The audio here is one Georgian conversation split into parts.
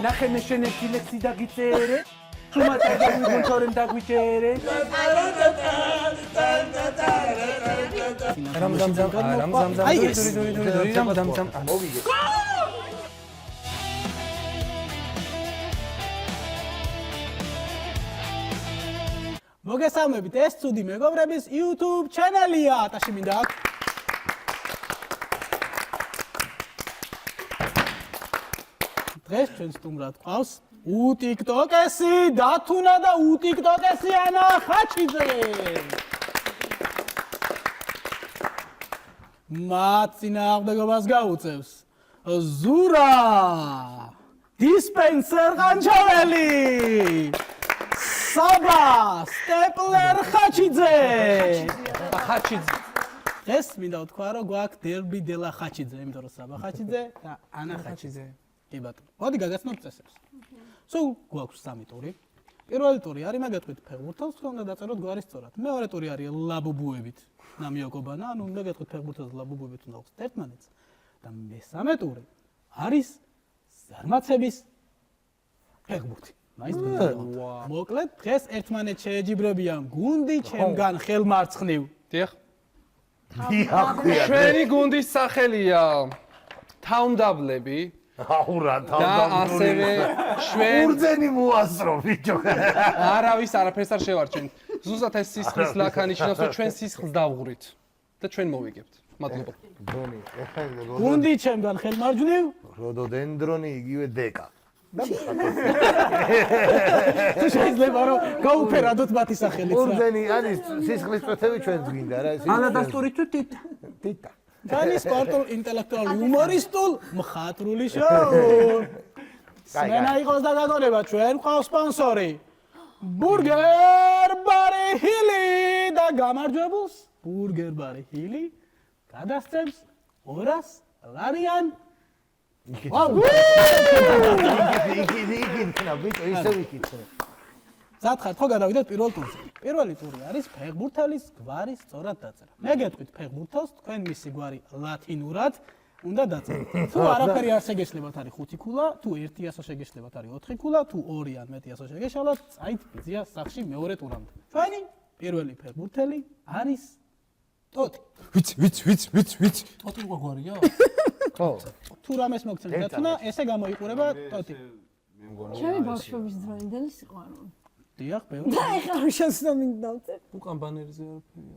ნახე მე შენ ერთი ლექსი დაგიწერე ჩუმატა გუნჩორენ დაგვიჭერე რამზამზამ მოვიგე მოგესალმებით ეს ცუდი მეგობრების YouTube ჩანელია ატაში მინდა დღეს ჩვენ სტუმრად ყავს უტიკტოკესი დათუნა და უტიკტოკესი ანა ხაჩიძე მათ წინააღმდეგობას გაუწევს ზურა დისპენსერ ყანჩოველი საბა სტეპლერ ხაჩიძე ეს მინდა ვთქვა რომ გვაქვს დერბი დელა ხაჩიძე იმიტომ რომ საბა ხაჩიძე და ანა ხაჩიძე კი ბატონო მოდი გაგაცნოთ წესებს სულ გვაქვს 3 ტური პირველი ტური არის მაგეთქვით ფეხბურთელს რომ უნდა დაწეროთ გვარის სწორად მეორე ტური არის ლაბუბუებით ნამიოკობანა ანუ უნდა გეტყვით ფეხბურთელს ლაბუბუებით უნდა ვხსნათ ერთმანეთს და მესამე ტური არის ზარმაცების ფეხბურთი მოკლედ დღეს ერთმანეთს შეეჯიბრებიან გუნდი ჩემგან ხელმარცხნივ დიახ ჩვენი გუნდის სახელია თავმდაბლები აურა და ასევე ჩვენ ურძენი მოასწრო ბიჭო არავის არაფერს არ შევარჩენთ ზუსტად ეს სისხლის ლაქანიშნავს რომ ჩვენ სისხლს დავღვრით და ჩვენ მოვიგებთ მადლობა დრონი ეხლა გუნდი ჩემგან ხელმარჯვნივ როდოდენდრონი იგივე დეკა თუ შეიძლება რომ გაუფერადოთ მათი სახელიც რა ურძენი არის სისხლის წვეთები ჩვენც გინდა რა ანა დასტური თუ თიტა განის სპორტულ ინტელექტუალური უმორისტულ მხატვრული შოუ. სმენა იყოს და გაგონება ჩვენ ყავს სპონსორი. ბურგერ ბარი ჰილი და გამარჯვებულს ბურგერ ბარი ჰილი გადასცემს 200 ლარიან. იქით ბიჭო ისე ვიკითხე. ზათხარ ხო გადავიდეთ პირველ ტურზე. პირველი ტური არის ფეხბურთელის გვარის სწორად დაწერა. მე გეტყვით ფეხბურთელს თქვენ მისი გვარი ლათინურად უნდა დაწეროთ. თუ არაფერი არ შეგეშლებათ არის 5 ქულა, თუ 100 შეგეშლებათ არის 4 ქულა, თუ 2 ან მეტი 100 შეგეშალათ, წაით ბიზია სახში მეორე ტურამდე. ჩვენი პირველი ფეხბურთელი არის ტოტი. ვიცი. ტოტი გვარია? ხო. თუ რამეს მოგცემთ დათუნა, ესე გამოიყურება ტოტი. ჩემი ბავშვობის დროინდელი სიყვარული. დიახ, ბევრი. და ეხლა რომ შესწავლით დავწერ. უკან ბანერზე არაფერი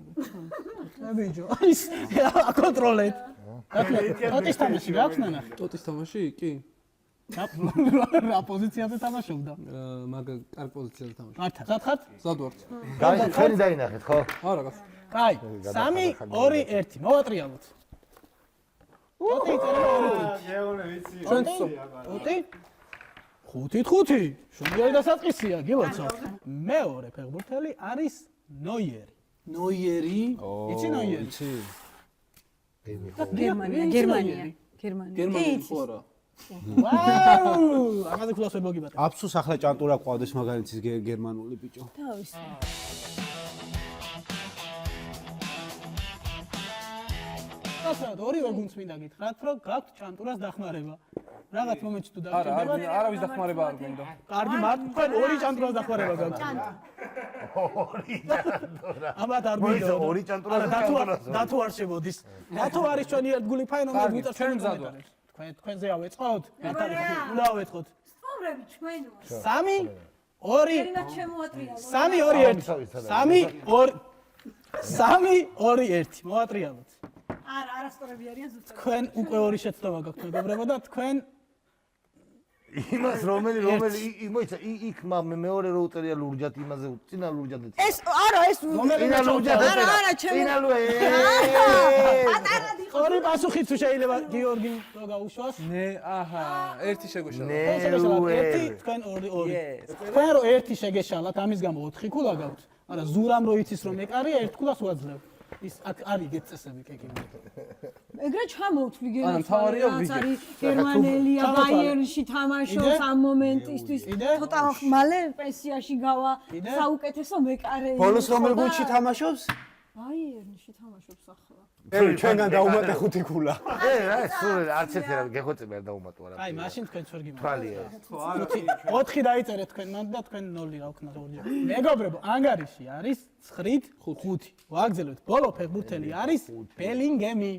არა ბიჭო, ის აკონტროლეთ. ტოტის თამაში გაქვს ნანახი? ტოტის თამაში კი რა პოზიციაზე თამაშობდა? მაგ კარგ პოზიციაზე თამაში მართლა, ზათხართ? ზად ვართ ჩვენი დაინახეთ ხო? არა გას კაი, 3 2 1 მოვატრიალოთ. ტოტი წერება 2 თვით. ჩვენც ტოტი 5-5. შულიერი დასაწყისია, გილოცავთ. მეორე ფეხბურთელი არის ნოიერი. ნოიერი? იცი ნოიერი? გერმანია. გერმანია ხო არა ვაუ! ამაზე ქულას ვერ მოგიბატა. აფსუს ახლა ჭანტურა ყავდეს მაგალითის გერმანული ბიჭო. თავის. ასე ორივე გუნდს მინდა გითხრათ, რომ გაქვთ ჭანტურას დახმარება. რაღაც მომენტში თუ დაგჭირდებათ, არავის დახმარება არ გვინდა კარგი მარტო თქვენ 2 ჭანტურას დახმარება გაქვთ. 2 ჭანტურა. ამათ არ მინდა. 2 ჭანტურას დათუ არ შემოდის. დათუ არის ჩვენი ერთგული ფაინალი და ვიწერ ჩვენ მზად ვართ. თქვენზე ავეწყოთ? უნდა ავეწყოთ. სწორები ჩვენოა. 3 2 ერინათ შემოატრიალო. 3 2 1 3 2 1 მოვატრიალოთ. არა, არასწორები არიან ზუსტად. თქვენ უკვე 2 შეცდომა გაქვთ მეგობრებო და თქვენ იმას რომელი მოიცა იქ მეორე რო უწერია ლურჯად იმაზე წინა ლურჯად ეს არა ეს წინა ლურჯად არა ჩემი წინა ლუ პატარად იყო. ორი პასუხი თუ შეიძლება გიორგი რო გაუშვას ნე აჰა ერთი შეგვეშალა თქვენ 2 თქვენ რო 1 შეგეშალათ ამის გამო 4 ქულა გაქვთ მაგრამ ზურამ რო იცის რომ ეკარია 1 ქულას უაძლევ ის აქ არის გეწესები კეკი ეგრე ჩამოვთვლი არა, მთავარია გერმანია არის გერმანელია ბაიერნში თამაშობს ამ მომენტისთვის ცოტა მალე პენსიაში გავა საუკეთესო მეკარე ბოლოს რომელ გუნდში თამაშობს? ბაიერნში თამაშობს ახლა. ჩვენგან დაუმატე 5 ქულა. სულ არც ერთი რა გეხოცები არ დაუმატო არა. აი, მაშინ თქვენ ვერ გიმართლა. თვალია. 4 დაიწერეთ თქვენ მანდ და თქვენ 0 რა ვქნათ ორჯერ. მეგობრებო, ანგარიში არის 9-ით 5. ვაგზავნოთ. ბოლო ფეხბურთელი არის ბელინგემი.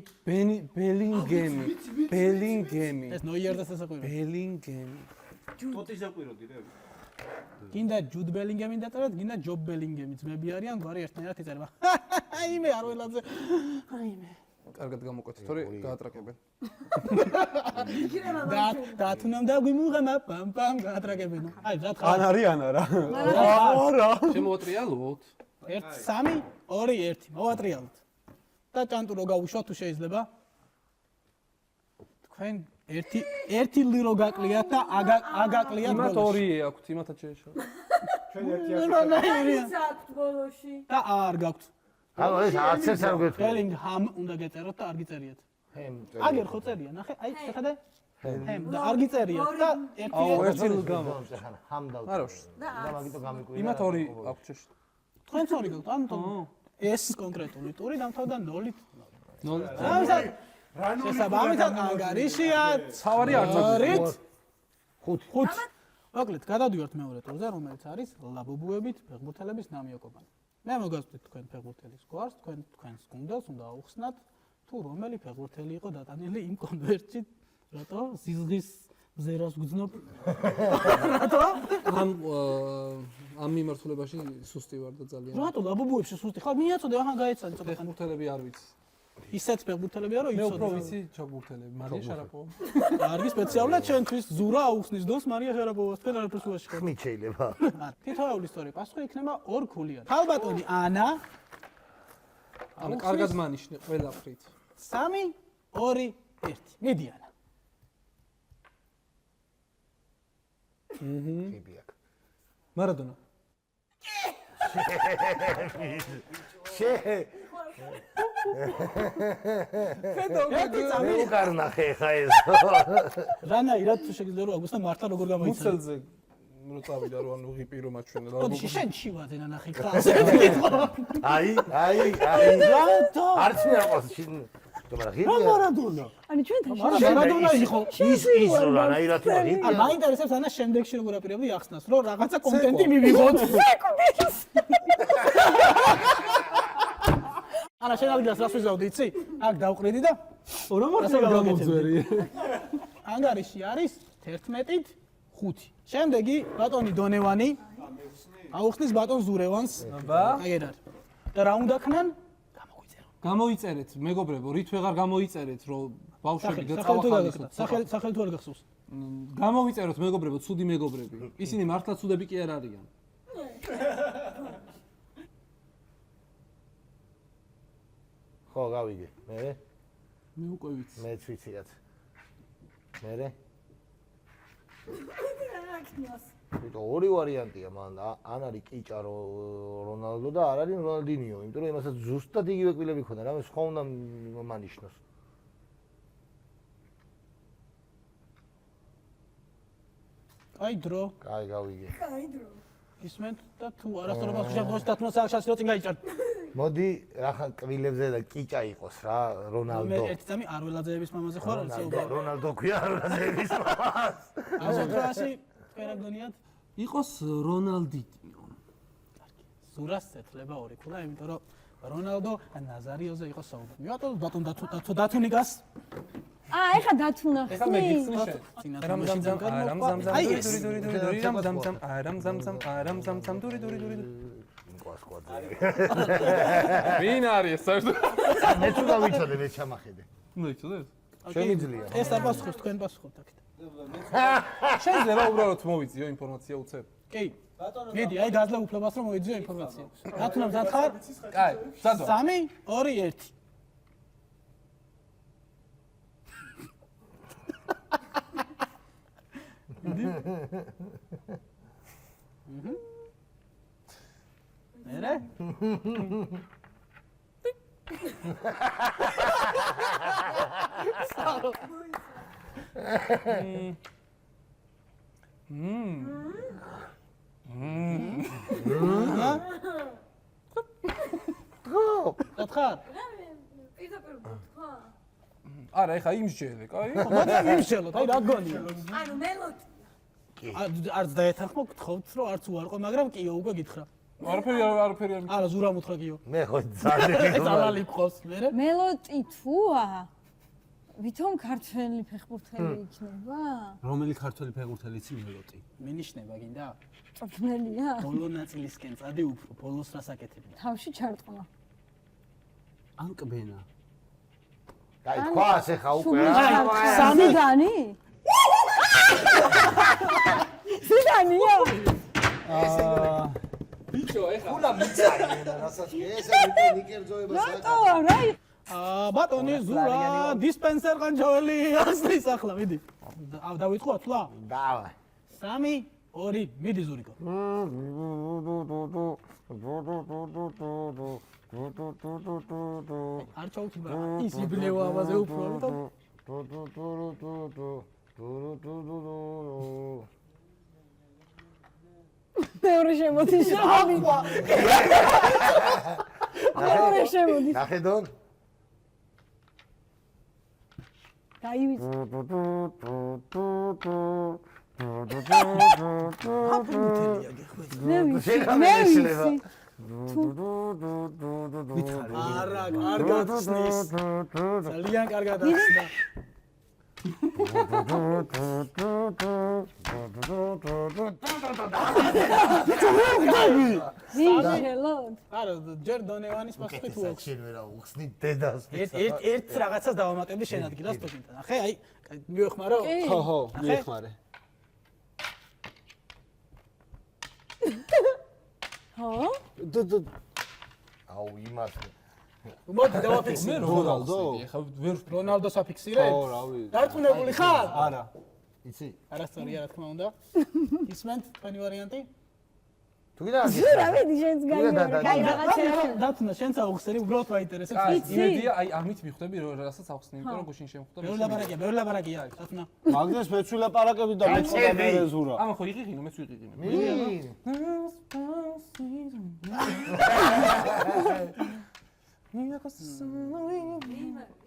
ბელინგემი. ეს ნოიერს ესაყვირა. ბელინგემი. ტოტის დაკვიროდი რა. გინდა ჯუდ ბელინგემი დაწეროთ, გინდა ჯობ ბელინგემი. ძმები არიან, გვარი ერთნაირად იწერება. აიმე არ ველაძე. აიმე. კარგად გამოკვეთეთ, თორე გაატრაკებენ. დათუნამ და გვიმუღემა პამ პამ გაატრაკებენო. აი, რა თქვა? ან არიანა რა. არა. შემოატრიალოთ. 1 3 2 1 მოვატრიალოთ. და ჭანტურო გავუშვათ თუ შეიძლება. თქვენ ერთი ლირო გაკლიათ და აგაკლიათ იმათ ბოლოში. 2 აქვთ, იმათაც შეეშალ. ჩვენ ერთი საქმე ბოლოში. და არ გაქვთ. ანუ ეს არც ერთ არ გვეთქვი. ბელინგჰამ უნდა გეწეროთ და არ გიწერიათ. აგერ ხო წერია, ნახე, აი, შეხედე. ჰემ და არ გიწერიათ და ერთი გამო. ჰამ დავწერე. არა, და მაგითო გამიკვირდა. იმათ 2 აქვთ შეშ. თქვენ 2 გაქვთ, ანუ ეს კონკრეტული ტური დამთავრდა 0-ით. 0. შესაბამისად ანგარიშია თავარი არ რით 5. მოკლედ გადავდივართ მეორე ტურზე, რომელიც არის ლაბობუებით ფეხბურთელების ნამიოკობანი. მე მოგასწრით თქვენ ფეხბურთელის გვარს, თქვენს გუნდს უნდა აუხსნათ თუ რომელი ფეხბურთელი იყო დატანილი იმ კონვერტში, რატო ზიზღის მზერას გძნობ. რატო? ამ მიმართულებაში სუსტი ვარ და ძალიან. რატო ლაბობუებში სუსტი ხარ? მიაწოდე, ახლა გაეცანი ცოტა. ფეხბურთელები არ ვიცი. ისეთ ფეხბურთელებია რომ მე იცოდე. უფრო ვიცი ჩოგბურთელები, მარია შარაპოვა. კარგი სპეციალურად ჩვენთვის ზურა აუხსნის დონს მარია შარაპოვას. თქვენ არაფერს უაშკარებთ. ხმით შეიძლება. თითოეული ისტორია პასუხი იქნება 2 ქულიანი. ხალბატონი ანა ანუ კარგად მანიშნე ყველაფრით. 3 2 1 მიდი ანა. ხიბი აქ. მარადონა. მე უკარნახე ხა ეს. რანაირად თუ შეგიძლია რომ აგვისთან მართლა როგორ გამოიცანო. მუცელზე რო წავიდა რო ანუ ღიპირო მაჩვენა და ოდი შენ შივაზე ნახე ხა. აი. რატო? არც მე არ ყავს შინ. თუმცა ღირია. მარადონა. ანუ ჩვენთან მარადონა იყო. ის რო რანაირად იყო. ან მაინტერესებს ანა შემდეგში როგორ აპირებდი ახსნას, რომ რაღაცა კონტენტი მივიღოთ. ანა შენ ადგილას რას ვიზავდი, იცი? აქ დავყრიდი და რა მარტო გამოძვერი. ანგარიში არის 11-ით 5. შემდეგი ბატონი დონევანი აუხსნის ბატონ ზურევანს. აი რა. და რა უნდა ქნან? გამოიწერეთ, მეგობრებო, რით ვეღარ გამოიწერეთ, რომ ბავშვები სახელი გაწყალახალისოთ. სახელი თუ არ გახსოვს? გამოიწეროთ, მეგობრებო, ცუდი მეგობრები. ისინი მართლა ცუდები კი არ არიან. ხო, გავიგე. მე მე უკვე ვიცი. მეც ვიცი რაც. მე ვიტო ორი ვარიანტია მან ან არის კიჭა რონალდო და არ არის რონალდინიო, იმიტომ რომ იმასაც ზუსტად იგივე კბილები ქონდა, რამე სხვა უნდა მანიშნოს. აი დრო. კაი, გავიგე. ისმენთ და თუ არასწორობას შეგვდოს დათმოს არ შასილო წინ გაიჭარ. მოდი, რახან კბილებზე და კიჭა იყოს რა, რონალდო. მე ერთი წამი არველაძეების მამაზე ხარ არ ცეუბა. რონალდო ქვია რონალდოების მამას. ასოთრაში თქვენ რა გონიათ? იყოს რონალდინიო. ზურას წეთლება 2 ქულა, იმიტომ რომ რონალდო ნაზარიოზე იყო საუბარი. ბატონ დათუნიკას. ეხა დათუნა. ეხა მე გიცნი შენ. რამზამზამ დური კვასკვაძე. ვინ არის საერთოდ? მე თუ გავიცოდე მე ჩამახედე. ნუ იცოდეთ? შემიძლია. ეს არ პასუხობს, თქვენ პასუხობთ აქეთ. შეიძლება უბრალოდ მოვიწიო ინფორმაცია უცებ. კი. მიდი, აი გაძლევ უფლებას რომ მოიძიო ინფორმაცია. დათუნა მზად ხარ? კაი, სადო? 3 2 1. მერე? გათხარ? პირდაპირ ხო. არა, ეხა იმსჯელე, კაი? მოდი იმშელოთ, აი რა გონია. ანუ მელოდი. არც დაეთანხმო, გთხოვთ, რომ არც უარყო, მაგრამ კიო უკვე გითხრა. არაფერი არ. არა, ზურამ უთხრა კიო. მე ხო ძალიან ძალალი გყავს, მე. მელოდი თუა. ვითომ ქართველი ფეხბურთელი იქნება? რომელი ქართველი ფეხბურთელი იცი მელოტი? მინიშნება გინდა? წვრთნელია? ბოლო ნაწილისკენ წადი უფრო, ბოლოს რას აკეთებდა? თავში ჩარტყმა. ან კბენა. აი თქვა ასე ხა უკვე სამი განი? სიდანია? ბიჭო, ეხა ხულა მიცაინა რასაც ეს ნიკერძოებას რატო რა? ბატონი ზურა, დისპენსერ ყანჩაველი ასლის ახლა, მიდი. დავიწყოთ ლა? დავა 3 2 მიდი ზურიკო. არ ჩაუქიბა. ის იბლევა ამაზე უფრო, ამიტომ მეორე შემოდის შამი. მეორე შემოდის. ნახედონ დაივიც. მე ვიცი. არა, კარგად ხსნის. ძალიან კარგად ახსნა. ვიშელოთ. არა, ჯერ დონევანის პასუხი თუ აქვს. საჩენ ვერა უხსნით დედას ერთ რაღაცას დავამატებდი შენ ადგილას თქინდა. ნახე, აი, მიეხმარო? ხო, მიეხმარე. ხო? აუ იმას მოდი დავაფიქსირე. რონალდო? ეხა ვერ რონალდოს აფიქსირე? ხო, რავი. დარწმუნებული ხარ? არა. იცი არასწორია, რა თქმა უნდა. ისმენთ თქვენი ვარიანტი? თუ კიდე არ რა ვედი შენს განიორე. კაი რაღაცა. დათუნა, შენც აუხსნელი, უბრალოდ მაინტერესებს. კაი, იცი? იმედია, აი ამით მიხვდები, რომ რასაც ახსნი, იმიტომ რომ გუშინ შემხვდა. ბევრი ლაბარაკია არის, დათუნა. მაგდეს მეცვი ლაპარაკები და მეცვი მე ზურა. ამა ხო იყიყინო, მეც ვიყიყინე.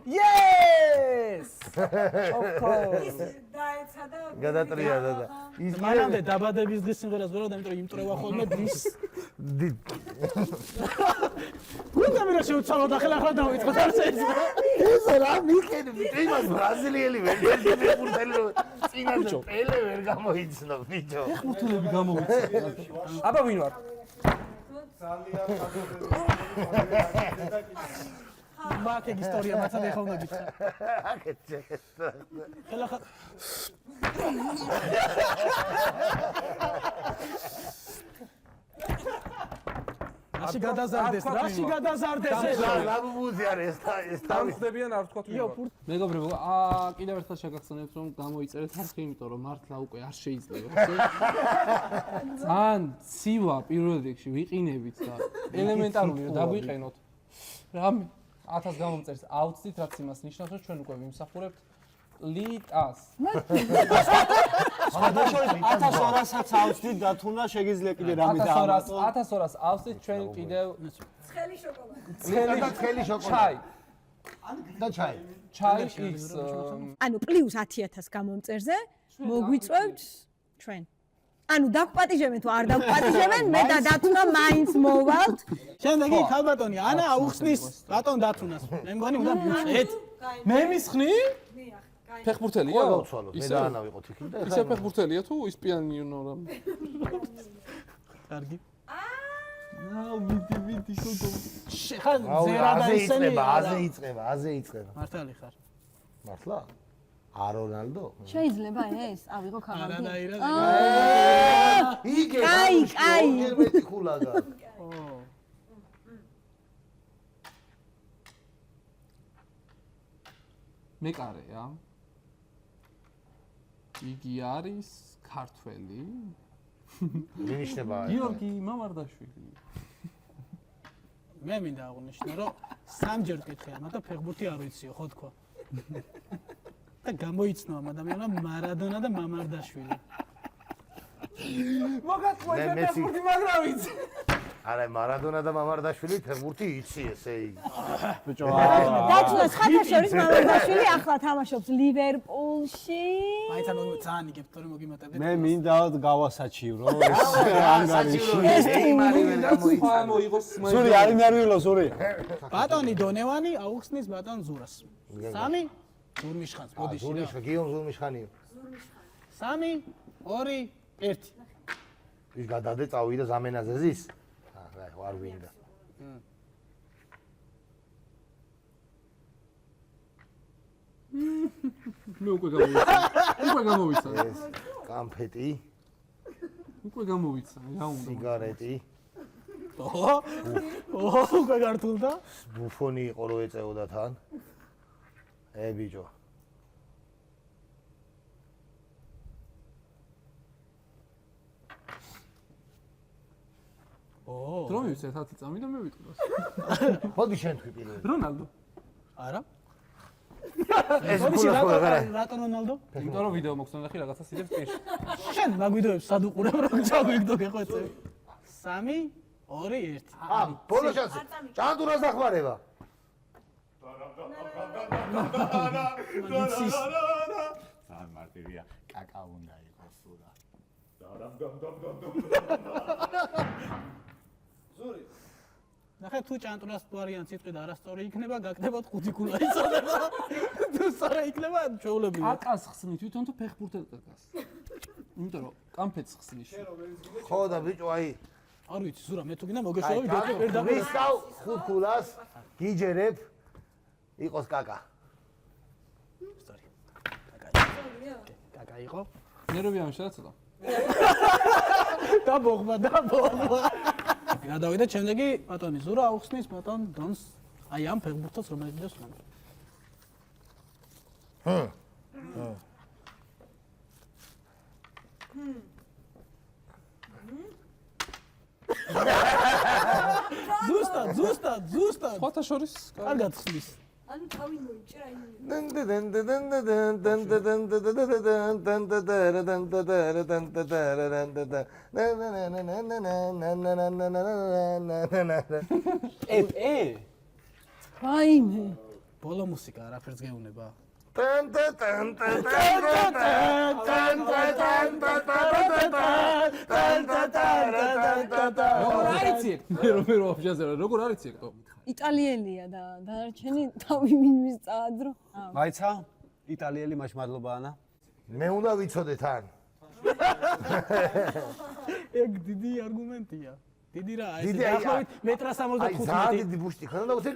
Yes! დაეცადა. გადატრიალა და ის მანამდე დაბადების დღის სიმღერას ვერავდა, იმიტომ რომ იმტრევა ხოლმე დის. უნდა მე რა შევცვალოთ ახლა დავიწყოთ არც ეს. ეს რა მიქენები იმას ბრაზილიელი ვერ ფეხბურთელი რომ წინაზე პელე ვერ გამოიცნო ბიჭო ფეხბურთელები გამოვიცე. აბა ვინ ვარ? მაკე ისტორია მაცადე ხომ გიქცა. აკეთე ხელა ხა რაში გადაზარდეს ეს? რა მუზი არის ეს თავი ხდებიან არ თქვა იო, თუ. მეგობრებო, კიდევ ერთხელ შეგახსენებთ რომ გამოიწერეთ არხი, იმიტომ რომ მართლა უკვე არ შეიძლება, ხო? ძალიან ცივა პირველ რიგში ვიყინებით და ელემენტარული რომ დაგვიყენოთ. რამე 1000 გამომწერს აუცდით, რაც იმას ნიშნავს, რომ ჩვენ უკვე ვიმსახურებთ ლიტას. 1200-საც ავსდით დათუნა შეგიძლია კიდე რამე დაამატო. 1200-ას ავსდით ჩვენ კიდევ ცხელი შოკოლადი. ცხელი შოკოლადი ჩაი. და ჩაი ჩაი X ანუ პლუს 10000 გამომწერზე მოგვიწევთ ჩვენ. ანუ დაგვპატიჟებენ თუ არ დაგვპატიჟებენ, მე და დათუნა მაინც მოვალთ. შემდეგი ქალბატონი ანა აუხსნის ბატონ დათუნას. მე მგონი უნდა მივწეთ. მე მისხნი? ფეხბურთელია? ხო გავცვალოთ მე და ანა ვიყოთ იქით და ისე ფეხბურთელია თუ ის პიანინო რა? კარგი. მიდი სულ ხან ზერა და ისენი აზე იწება მართალი ხარ. მართლა არონალდო შეიძლება ეს ავიღო ქაღალდი. არანაირად. იგე კაი. მეტი ხულა გაქვს მეკარეა. იგი არის ქართველი. მინიშნება გიორგი მამარდაშვილი. მე მინდა აღვნიშნო, რომ სამჯერ ვკითხე ამა და ფეხბურთი არ ვიციო, ხო თქვა. და გამოიცნო ამ ადამიანმა მარადონა და მამარდაშვილი. მოგატყუეთ მე მეცი. ფეხბურთი მაგრა ვიცი. არა მარადონა და მამარდაშვილი ფეხბურთი იცი ესე იგი. ბიჭო, დათუნა ხათა შორის მამარდაშვილი ახლა თამაშობს ლივერპულში. მაინც ანუ ძალიან იგებთ თორე მოგიმატებდით. მე მინდა გავასაჩივრო ეს ანგარიში. ნეიმარი ვერ გამოიცა. სხვა მოიღოს სური არ იმერვილო სური. ბატონი დონევანი აუხსნის ბატონ ზურას. 3 ზურმიშხანს ბოდიში. ზურმიშხა გიომ ზურმიშხანიო. 3 2 1 ის გადადე წავიდა ზამენაზე ზის. აი არ ვინდა. მე უკვე გამოვიცან. ეს კამფეტი, უკვე გამოვიცან, რა უნდა. სიგარეტი, უკვე გართულდა. ბუფონი იყო რო ეწეოდა თან. ბიჭო. დრო მივცეთ 10 წამი და მე ვიტყვას. მოდი შენ თქვი პირველი. რონალდო. არა. ეს ბოდიში გულა ხო არა. რატო რონალდო? იმიტომ რომ ვიდეო მოხსნა ნახე რაღაცა სიდებს პირში. შენ მაგ ვიდეოებს სად უყურებ რომ ჩაგვიგდო გეხვეწე. 3 2 1 ბოლო შანსი. ჭანდურას დახმარება. მაგიცის ძალიან მარტივია, კაკა უნდა იყოს სურა. ნახე თუ ჭანტურას ვარიანტი სიტყვი და არასწორი იქნება, გაკდებოდ 5 ქულა იწოდება. თუ სწორი იქნება, ჩაულებია. კაკას ხსნი თვითონ თუ ფეხბურთელ კაკას. იმიტომ რომ კამფეტს ხსნის. ხო და ბიჭო აი არ ვიცი, ზურა მე თუ გინდა მოგეშოვები ვერ და ვისკავ 5 ქულას გიჯერებ იყოს კაკა. სწორი. კაკა იყო. ნერვიანი შეაცდა. დაბოღმა. გადავიდა შემდეგი ბატონი ზურა აუხსნის ბატონ დონს აი ამ ფეხბურთს რომელიც დოს მან. ზუსტად. სხვათა შორის კარგად ხსნის. ანუ თავი მოიჭრა იმ რაიმე ბოლო მუსიკა არაფერს გეუნება. როგორ არიცი ეგ? მე რომ ვაფშაზე როგორ არიცი ეგ? იტალიელია და დანარჩენი თავი მინვის წაადრო. მაიცა იტალიელი მაშმადლობა ანა. მე უნდა ვიცოდე თან. ეგ დიდი არგუმენტია. დიდი რა, ეს დიდი, აი, დაახლოებით მეტრა აი 75. ძალიან დიდი ბუშტი ხანდა და უცებ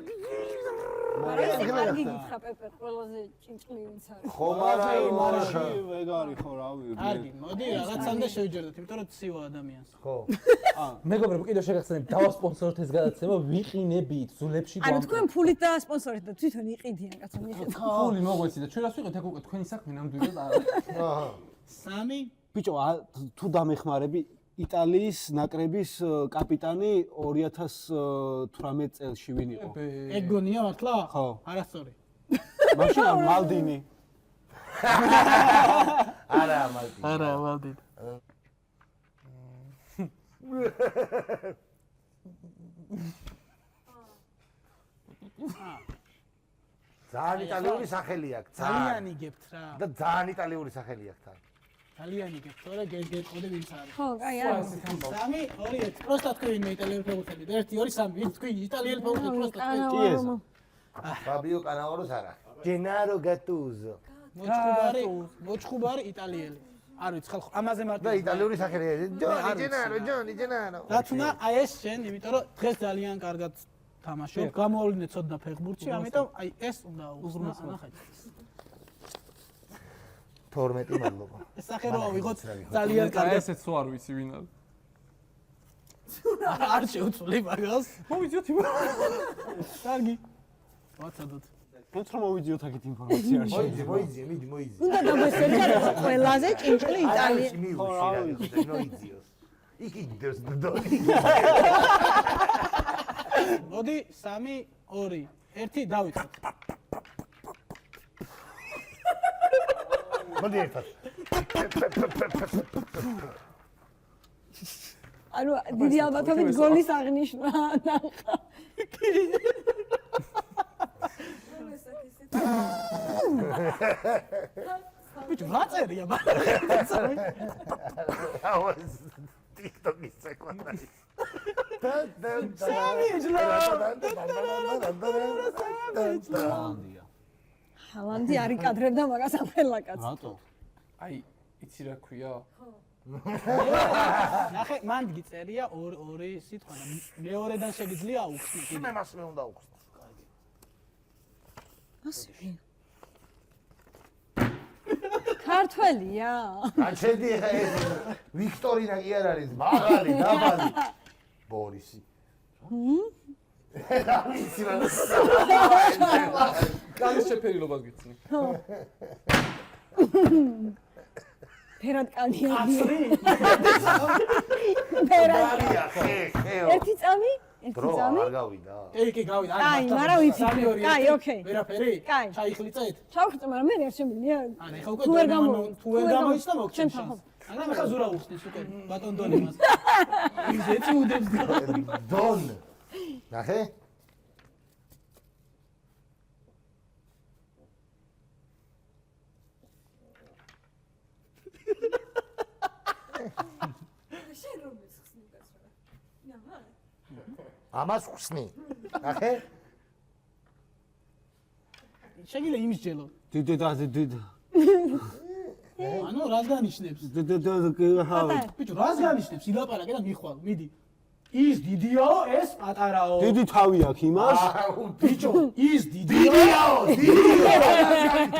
ეს კარგი გითხრა პეპე ყველაზე ჭინჭლი ვინც არის. ხო მაგრამ ვეგარი ხო რავი. კარგი, მოდი რაღაცამდე შევჯერდეთ, იმიტომ რომ ცივა ადამიანს. ხო. მეგობრებო, კიდევ შეგახსენებთ, დავასპონსოროთ ეს გადაცემა, ვიყინებით ზულებში ანუ თქვენ ფულით დაასპონსორეთ და თვითონ იყიდიან კაცო მიხედავ. ფული მოგვეცი და ჩვენ რას ვიყოთ ეგ უკვე თქვენი საქმე ნამდვილად არა. აჰა. 3 ბიჭო, თუ დამეხმარები იტალიის ნაკრების კაპიტანი 2018 წელს ვინ იყო? ეგ გონია მართლა? ხო. არასწორი. მაშინ მალდინი. არა მალტი. არა, ვალდი. ძალიან იტალიური სახელი აქვს. ძალიან იგებთ რა. და ძალიან იტალიური სახელი აქვს თან. ძალიან იგებთ, თორე გეტყოდე ვინც არის. ხო, აი არის. 3 2 1 პროსტატ თქვი მე იტალიელი ფეხბურთელი. 1 2 3 ვინც თქვი იტალიელი ფეხბურთელი პროსტატ თქვი. კი ეს. ფაბიო კანაოროს არა. ჯენარო გატუზო. მოჩხუბარი იტალიელი. არ ვიცი ხალხო, ამაზე მარტო. და იტალიური სახელია. ჯონი ჯენარო. რატუნა აი ეს შენ, იმიტომ რომ დღეს ძალიან კარგად თამაშობ, გამოავლინე ცოდნა ფეხბურთში, ამიტომ აი ეს უნდა უზრუნო ანახაჭის. 12 მადლობა. ეს სახეობა ვიღოთ ძალიან და კარგად. ესეც სულ არ ვიცი ვინ არის. არ შეუცვლი მაგას. მოვიძიოთ იმ. კარგი. ვაცადოთ. თუნდაც რომ მოვიძიოთ აქეთ ინფორმაცია არ შეიძლება. მოიძი. უნდა დაგვესერჩა ყველაზე ჭინჭლი იტალიელი. მოიძიოს. იქ იდებს დონი. მოდი 3 2 1 დავიწყოთ. მოდი ერთად. ანუ დიდი ალბათობით გოლის აღნიშვნა ნახა. ბიჭო, რა წერია მაგრამ? აუს TikTok-ის წეკვანაი. ჰალანდი არ იკადრებდა მაგას აფერლაკაც. რატო? აი, იცი რა ქვია? ნახე, მან გიწერია ორი სიტყვა და მეორედან შეგიძლია აუხსნი. მე მას მე უნდა აუხსნო. ასე. ქართველია? გაჩედი ხა ეს ვიქტორინა კი არ არის, მაღალი, დაბალი. ბორისი. ამისი რა. კანის შეფერილობას გიხსნი. ფერად კანია. ბარია, ხე. ერთი წამი? ერთი დრო წამი? არ გავიდა. კი, გავიდა. კაი, მაგრამ ვიცი. კაი, ოკეი. ვერაფერი? კაი. ჩაიხლიწეთ? ჩავხჭე, მაგრამ მე არ შემიძლია. ან ეხა უკვე თუ ვერ გამო თუ ვერ გამოიჩნდა მოგჩენ ჩემ შანსს. თანხმ. მაგრამ ეხა ზურა უხსნის უკვე ბატონ დონი მას. ის ეცი უდებს დონ. ნახე? ამას ხსნი. ნახე? შეგიძლია იმის ჯელო. დიდა. ანუ რას განიშნებს? პატარა. ბიჭო, რას განიშნებს? ილაპარაკე და მიხვალ, მიდი. ის დიდიაო, ეს პატარაო. დიდი თავი აქვს იმას. ბიჭო, ის დიდიაო.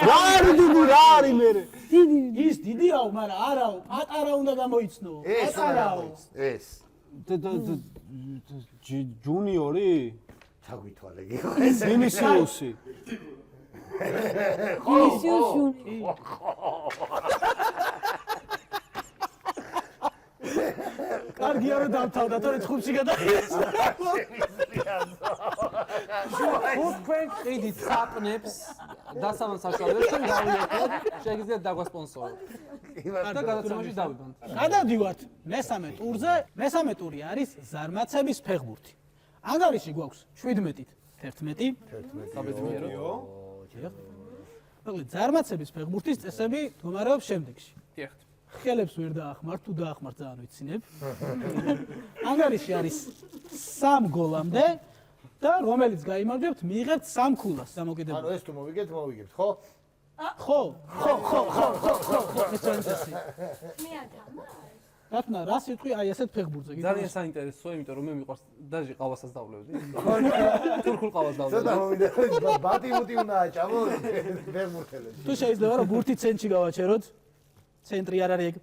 რა არის დიდი, რა არის მე? დიდი. ის დიდიაო, მაგრამ არაო, პატარა უნდა გამოიცნო. ეს პატარაო. ეს. ჯუნიორი? ჩაგვითვალე გიყო ეს. ვინისიუსი. ისიუსი. კარგია რომ დავთავდა, თორე ცხუბში გადაიხეს. თქვენ ყიდით საპნებს დასამან საშუალებას ჩვენ გავიერთოთ, შეგიძლიათ დაგვასპონსოროთ. და გადაცემაში დავიბანთ. გადავდივართ მესამე ტურზე. მესამე ტური არის ზარმაცების ფეხბურთი. ანგარიში გვაქვს 17-ით 11. საბედნიერო. მოკლედ ზარმაცების ფეხბურთის წესები მდგომარეობს შემდეგში. დიახ. ხელებს ვერ დაახმართ, თუ დაახმართ ძალიან ვიცინებ. ანგარიში არის 3 გოლამდე და რომელიც გაიმარჯვებთ, მიიღებთ 3 ქულას ანუ დამოკიდებულად. ეს თუ მოვიგებთ, ხო? ხო. ეს წესი. რატნა, რა სიტყვი აი ესეთ ფეხბურთზე ძალიან საინტერესოა, იმიტომ რომ მე მიყვარს დაჟე ყავასაც დავლევდი. თურქულ ყავას ცოტა დავლევდი. მოვიდა, ბატი-ბუტი უნდა აჭამო ფეხბურთელებს. თუ შეიძლება რომ ბურთი ცენტრში გავაჩეროთ, ცენტრი არ არის ეგ.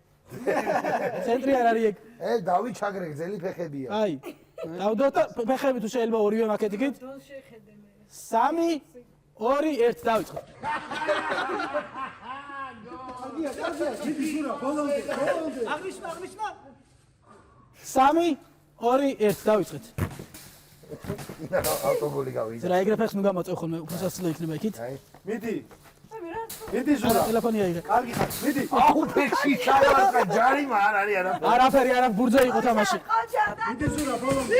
ცენტრი არ არის ეგ. ეს დავით ჩაგრე გზელი ფეხებია. აი, დავდოთ და ფეხები თუ შეიძლება ორივე მაკეტიკით. 3 2 1 დავიწყოთ. აღნიშნა. 3 2 1 დავიწყეთ. ავტოგოლი გავიდა. ზრა ეგრე ფეხს ნუ გამოწევ ხოლმე, უფრო სასწრაფო იქნება იქით. მიდი. მიდი ზურა. ტელეფონი აიღე. კარგი ხარ, მიდი. აუ ფეხში ჩავარდა ჯარიმა არ არის არა. არაფერი არ აქვს ბურთზე იყო თამაში. მიდი ზურა ბოლომდე.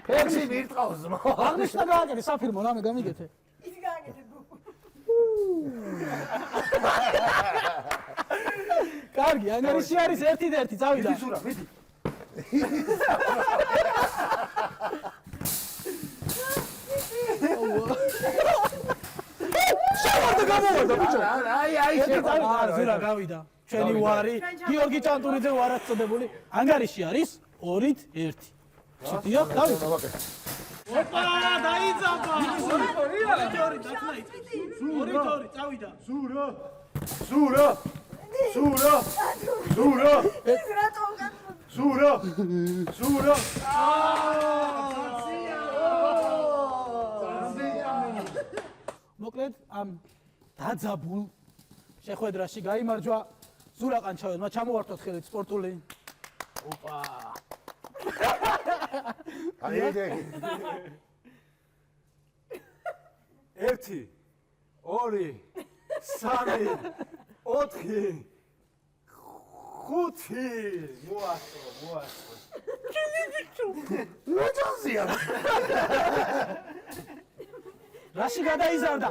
ფეხში მირტყავს მო. აღნიშნა გააკეთე საფირმო, რამე გამიგეთე. ის გააკეთე. კარგი, ანგარიში არის 1-1, წავიდა. მიდი ზურა, მიდი. შევარდა გამოვარდა ბიჭო. აი ზურა გავიდა. ჩვენი ვარი, გიორგი ჭანტურიძე ვარად წოდებული. ანგარიში არის 2-1. დიახ, დავიდა. ოპა, დაიძაბა. 2-2, წავიდა. ზურა. ზურა. ზურა. ზურა. ეს რატომ ზურა. ზურა. მოკლედ ამ დაძაბულ შეხვედრაში გაიმარჯვა ზურა ყანჩაველმა, ჩამოვართოთ ხელით სპორტული. ოპა. აი ეგ. 1 2 3 4 ხუთი. მოასწრო. მოწონსია. რაში გადაიზარდა?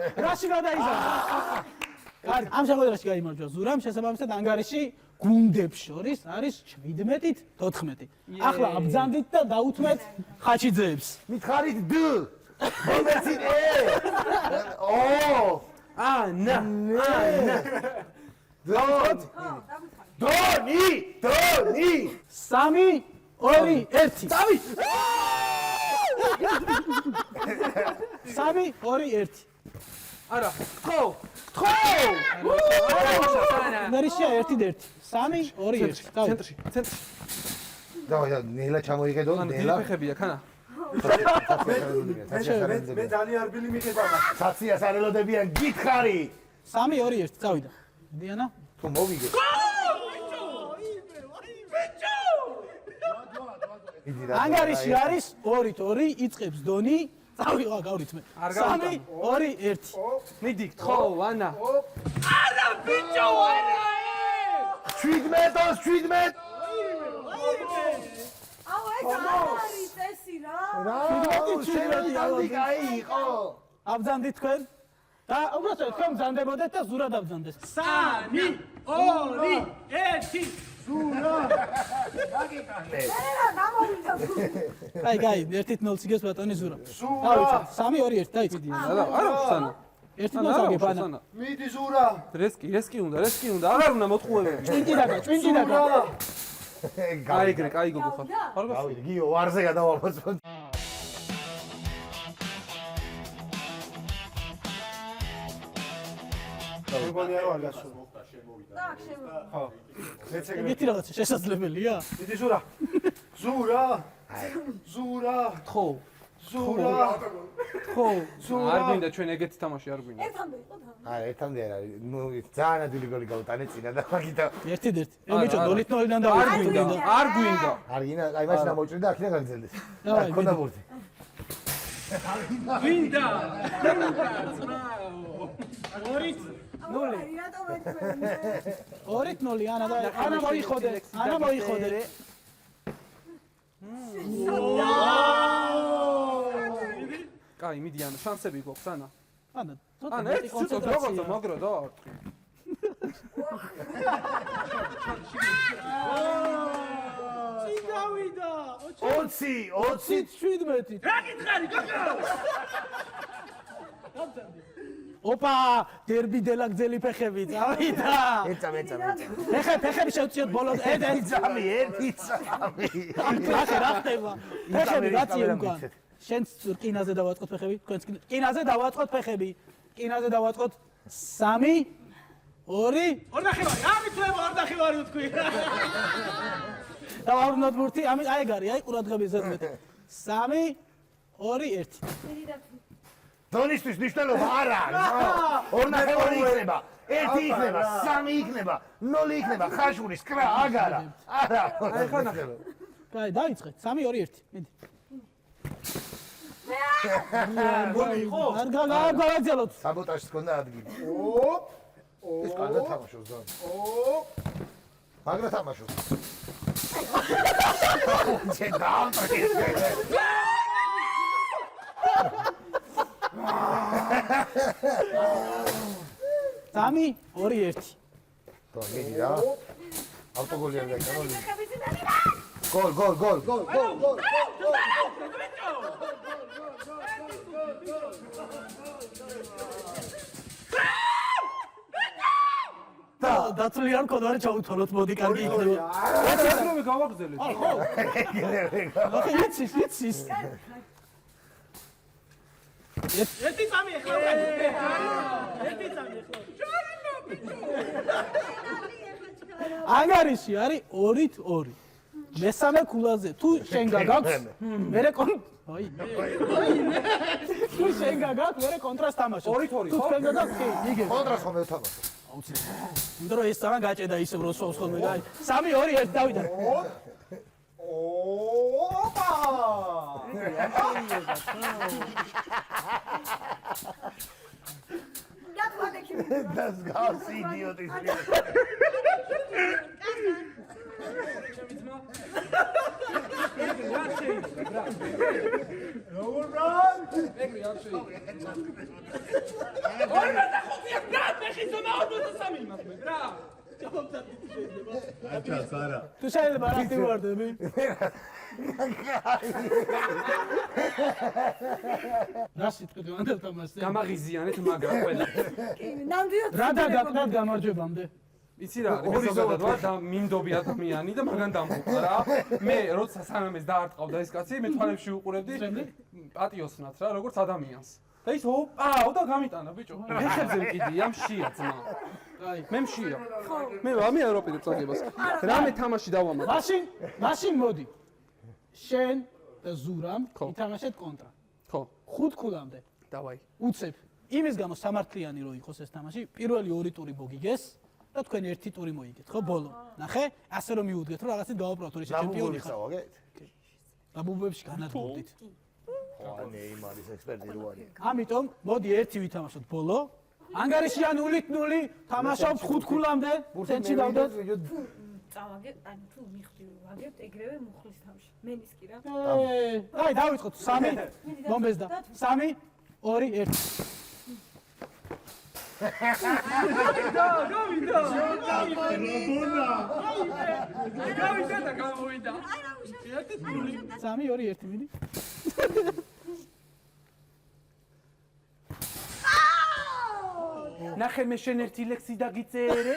კარგი, ამ შეხვედრაში გაიმარჯვა ზურამ, შესაბამისად ანგარიში გუნდებს შორის არის 17-ით 14. ახლა აბძანდით და დაუთმეთ ხაჩიძეებს. მითხარით დ. მომეცით ე. ანა. დონი. 3 2 1. დავი. 3 2 1. არა. ხო. ანგარიშია 1-1. 3 2 1. ცენტრში. და ნელა ჩამოიღედო ნელა. ფეხებია, ხანა. მე ძალიან რბილი მიყედა. საციას არ ელოდებიან გითხარი. 3 2 1. წავიდა. დიანა. თუ მოვიგე. ანგარიში არის 2-2 იწყებს დონი. წავიღა გავრითმე. 3 2 1. მიდიქთ ხო, ანა. 17. აუ ეს არის წესი რა. იყო. აბძანდით თქვენ და უბრალოდ თქვენ ბძანდებოდეთ და ზურა დაბძანდეს. 3 2 1. ერა გამოვიდა. კაი, 1-0 იგებს ბატონი ზურა. დავიწყე. 3 2 1 დაიწყე. არა ხსანა. 1-0 აგებ ანა. მიდი ზურა. რესკი უნდა. აღარ უნდა მოტყუებები. ჭვინჭი დაგა. გაიგრე, კაი გოგო ხარ. არ გასულ. გავიდე, გიო ვარზე გადავალბოცო. მეგონი არ გასულ. так შემოვიდა. ხო. მეც ეგრე. ეგეთი რაღაცა შესაძლებელია? მიდი ზურა. ზურა. ხო. ხო. არ გვინდა ჩვენ ეგეთი თამაში არ გვინდა. ერთამდე იყო და. ერთამდე არა, ნუ ძალიან ადვილი გოლი გავუტანე წინა და მაგითა 1-1. ბიჭო, 0-0-დან არ დავიწყე. გვინდა. არ გვინდა. არინა, აი მაშინ ამოჭრი და აქედან გაგზელდეს. დავაი, აქ ქონდა ბურთი. გვინდა. რატომ ეცვენე? 2-0 ანა და ანა მოიხოდე. კაი, მიდი ანა, შანსები გვაქვს ანა. ანა, ცოტა ანა, ერთი ცოტა რაღაცა მაგრა დაარტყი. წინდავიდა. 20. 17. რა გითხარი, გოგო? ოპა, დერბი დელაგძელი ფეხები წავიდა. ეცა. ფეხები შევწიოთ ბოლოს. ერთი წამი. ახლა რა ხდება? ფეხები გაწიე უკან. შენც კინაზე დავაწყოთ ფეხები, თქვენც კინაზე დავაწყოთ ფეხები. კინაზე დავაწყოთ 3 2 2.5. რა მithweba 2.5 ვთქვი. დავავრუნოთ ბურთი, აი ეგ არის, აი ყურადღების ზედმეტი. 3 2 1. დონისთვის მნიშვნელობა არ არის. 2.5 იქნება. 1 იქნება, 3 იქნება, 0 იქნება, ხაშური, სკრა, აგარა. არა. აი ხანა. კაი, დაიწყეთ. 3 2 1. მიდი. არ გავაგზავნოთ. საბოტაჟს ქონდა ადგილი. ეს კარგად თამაშობს დონი. მაგრა თამაშობს. შენ დაამტკიცე. სამი 2 1. მიდი რა. ავტოგოლი არ გაიგონო. გოლ. დაწლი არ მქონდა რა ჩაუთვალოთ მოდი კარგი იქნება. რომ გავაგზელეთ. ხო. ახლა იცის. ერთი წამი ახლა. ანგარიში არის 2-2. მესამე ქულაზე თუ შენ გაგაქვს მერე აი თუ შენ გაგაქვს მერე კონტრასტ თამაშობ. 2-2 თუ შენ გაგაქვს კი იგივე. კონტრას ხომ ეთამაშო. უნდა რომ ეს თან გაჭედა ისევ რომ სოს ხოლმე გაი 3-2-1 დავიდა. ოპა! Das gauss idiotisch. ჩემი ძმა. რა შეიძლება რა? როგორ რა? ეგრე არ შეიძლება. 45-ია რა? ფეხი ზონა 43 იმას მე რა. აჩას არა. თუ შეიძლება რა დივარდები? რა სიტყვით ვანდელ თამაშზე? გამაღიზიანეთ მაგრამ ყველა. კი, ნამდვილად. რა დაგაკნათ გამარჯვებამდე? იცი რა, ზოგადად ვარ და მინდობი ადამიანი და მაგან დამღუყა რა. მე როცა სანამ ეს დაარტყავდა ეს კაცი, მე თვალებში უყურებდი პატიოსნად რა, როგორც ადამიანს. და ის ოპა, და გამიტანა ბიჭო. ფეხებზე მყიდია, მშია ძმა. აი, მე მშია. მე ვამი ევროპის წაგებას. რამე თამაში დავამატე. მაშინ მოდი. შენ და ზურამ ითამაშეთ კონტრა. ხო, 5 ქულამდე. დავაი. უცებ. იმის გამო სამართლიანი რო იყოს ეს თამაში, პირველი 2 ტური მოგიგეს და თქვენ 1 ტური მოიგეთ, ხო ბოლო. ნახე, ასე რომ მიუდგეთ, რომ რაღაცა დავაპროთ, რომ ჩემპიონი ხარ. დაბუბებში განადგურდით. ხო, ნეიმარის ექსპერტი რო არის. ამიტომ მოდი 1 ვითამაშოთ ბოლო. ანგარიშიან 0-0 თამაშობთ 5 ქულამდე. ცენტრი დავდოთ. წავაგებ, ანუ თუ მიხდი ვაგებთ, ეგრევე მუხლის თავში. მენის კი რა. აი, დავიწყოთ 3 ბომბეს და 3 2 1. გავიდა და გამოვიდა. 3 2 1 მიდი. ნახე მე შენ ერთი ლექსი დაგიწერე,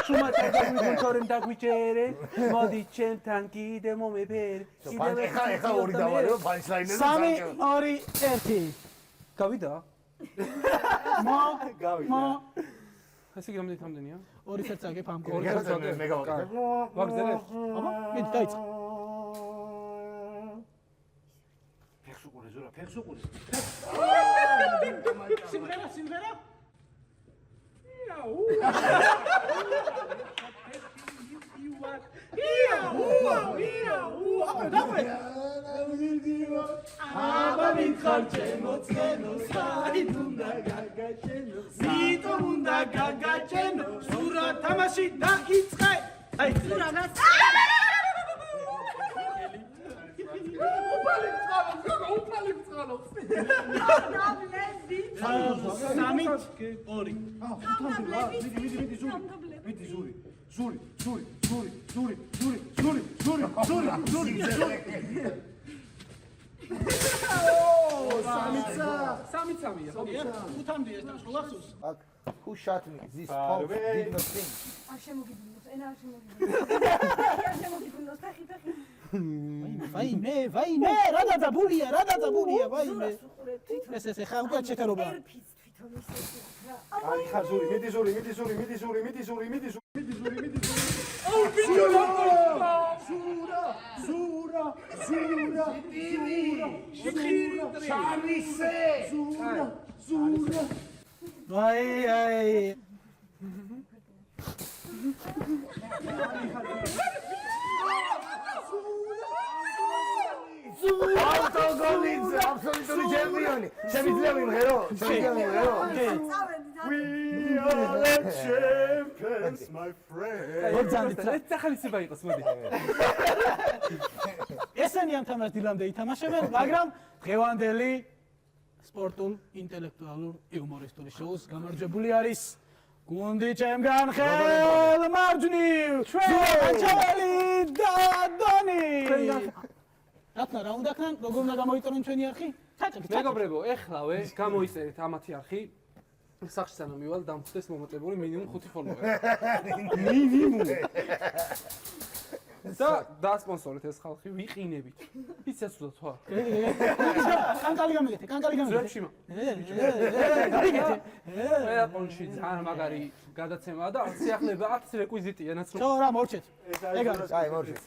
შუმათა დაგვიგონთორემ დაგვიჭერე, მოდი ჩემთან კიდე მომეფერე. ეხა ორი დავარება პანჩლაინერზე. 3 2 1. გავიდა? მა ესე იგი რამდენი თამდენია? 2 საათს აგებ ამ ორი საათი მე გავაკეთე. ვაგზელებ? აბა, მიდი დაიწყო. ფეხს უყურე ზურა, ფეხს უყურე. სიმღერა. აბა მითხარ ჩემო წენო საით უნდა გაგაჩენო ვიტომ უნდა გაგაჩენო ზურა თამაში დაიწყე აი ზურა რაც უფალი წყალობს 3-3-ია. ხუთამდე ეს და გახსოვს Who shot me? This pump did not think. არ შემოგიდგინოს, ენა არ შემოგიდგინოს. არ შემოგიდგინოს, ფეხი. ვაიმე, რა დაბულია, ვაიმე. ეს ხა უკვე ჩეთერობა. ერფიც თვითონ ისე რა. აი ხა ზური, მიდი ზური. აუ ბიჭო ზურა. აი. ავტოგოლიც, აბსოლუტური ჩემპიონი. შემიძლია მიმღერო? We are the champions, my friend. ეს სახალისება იყოს, მოდი. ესენი ამ თამაშს დილამდე ითამაშებენ, მაგრამ დღევანდელი სპორტულ ინტელექტუალურ იუმორისტული შოუს გამარჯვებული არის გუნდი ჩემგან ხელმარჯვნივ ჩვენჩელი და დონი. რატნა რა უნდა ქნან? როგორ უნდა გამოიწერონ ჩვენი არხი? მეგობრებო, ეხლავე გამოიწერეთ ამათი არხი. სახში სანამ მივალ დამხვდეს მომოწებული მინიმუმ 5 ფოლოვერი. მინიმუმ. და დასპონსორეთ ეს ხალხი, ვიყინებით. იცით თუ თქვა. კანკალი გამიგეთ. ზრებში მა. პონში ძალიან მაგარი გადაცემაა და 10 სიახლეა 10 რეკვიზიტია ნაცნობი. ხო რა მორჩეთ. ეგ არის. აი, მორჩეთ.